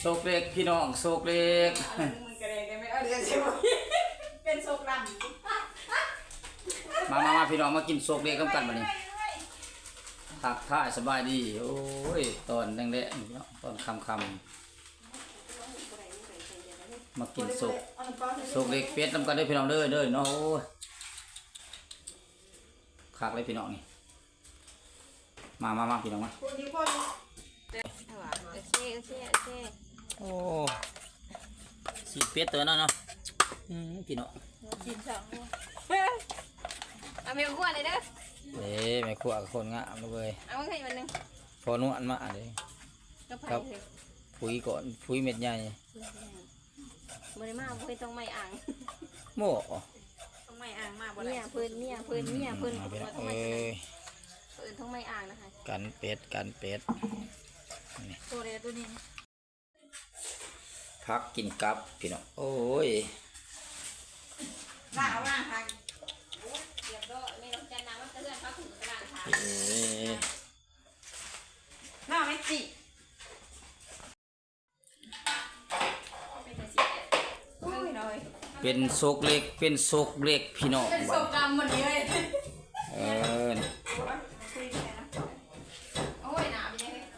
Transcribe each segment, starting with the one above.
โศกเล็กพี่น้องโศกเล็กมันกระเด็นไม่เอาเดี๋ยวจะเป็นโศกลมาพี่น้องมากินโศกเล็กกันมานี่ทักทายสบายดีโอ้ยตอนแดงๆพี่น้องตอนคำมากินโศกเล็กเป็ดกันได้พี่น้องเด้อเนาะโอ้ยคักเลยพี่น้องนี่มาพี่น้องมาโอ้สีเป็ดตัวนั้นเนาะพี่น้องกินสองเอาเมียขั้วเลยเด้อไม่ขั้วกับคนงามเลยเอาไว้ให้มันนึงพอนวดมาเลยครับปุ๋ยก่อนปุ๋ยเม็ดใหญ่บริมาเพื่อนต้องไม่อ่างโม่ต้องไม่อ่างมากเนี่ยเพื่อนเพื่อนต้องไม่อ่างนะคะกันเป็ดตัวเดียวตัวนี้พักกินกับพี่น้องโอ้ยล่างทางเดี๋ยวก็ไม่ต้องจันน้ำมันจะเลื่อนพักถึงกระดานค่ะหน้าไม่จีเป็นโศกเล็กพี่น้องเป็นโศกดำเหมือนนี้เลย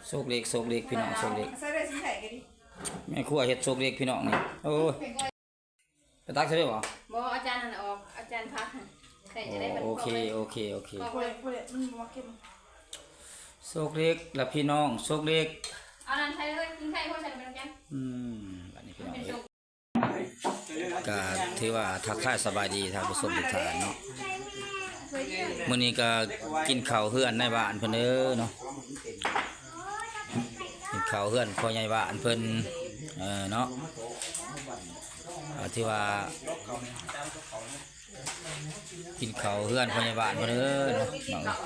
โศกเล็กพี่น้องโศกเล็กใส่ได้ชิ้นใหญ่กันดิแม่ครัวเฮ็ดโศกเล็กพี่น้องนี่โอ้ยไปตักใช่ไหมบ่บอกอาจารย์นั่นออกอาจารย์พักแต่จะได้มันโอเคพอเลยมันมาเก็บโศกเล็กและพี่น้องโศกเล็กเอานั่นใช่เลยกินไข่พวกฉันเป็นกันอันนี้พี่น้องก็ถือว่าทักทายสบายดีทางผู้ชมทุกท่านเนาะมื้อนี้ก็กินข้าวเฮือนในบ้านเพิ่นเนาะกินข้าวเฮือนพ่อใหญ่บ้านเพิ่นเนาะที่ว่ากินข้าวเฮือนพ่อใหญ่บ้านเพิ่นเนาะ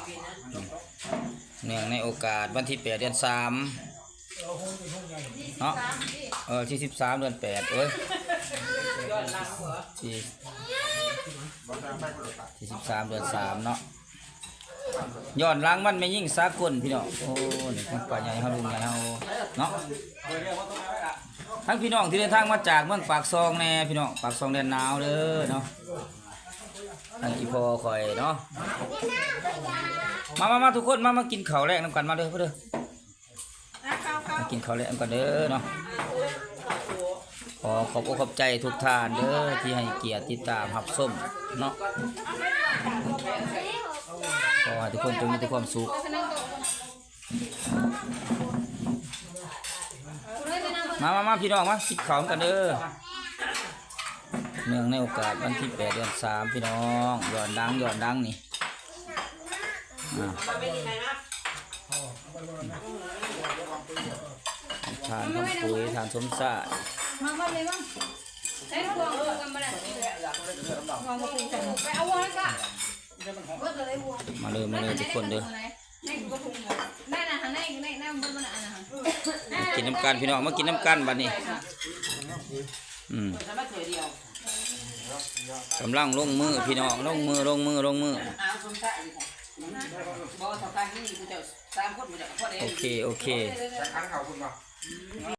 เนื่องในโอกาสวันที่8 เดือน 3เนาะที่13 เดือน 8ที่13 เดือน 3เนาะย้อนหลังมันไม่ยิ่งสากลพี่น้องโอ้นี่ของป่าใหญ่เฮาลุงใหญ่เฮาเนาะทั้งพี่น้องที่เดินทางมาจากเมืองปากซองแน่พี่น้องปากซองแดนหนาวเด้อเนาะทั้งอีพ่อข่อยเนาะมาทุกคนมากินข้าวแรกนำกันมาเด้อเด้อกินข้าวแรกนำกันเด้อเนาะขอบใจทุกท่านเด้อที่ให้เกียรติติดตามรับชมเนาะขอให้ทุกคนจงมีแต่ความสุขมาพี่น้องมากินข้าวกันเด้อเนื่องในโอกาสวันที่8 เดือน 3พี่น้องย้อนดังนี่ทานข้าวปุ๋ยทานสมซ่ามาเลยมั้งใช้พวงกันมาเลยพวงมาคุยกันไปเอาวัวกันมาเลยทุกคนเด้อกินน้ำกันพี่น้องมากินน้ำกันบัดนี้กำลังลงมือพี่น้องลงมือโอเค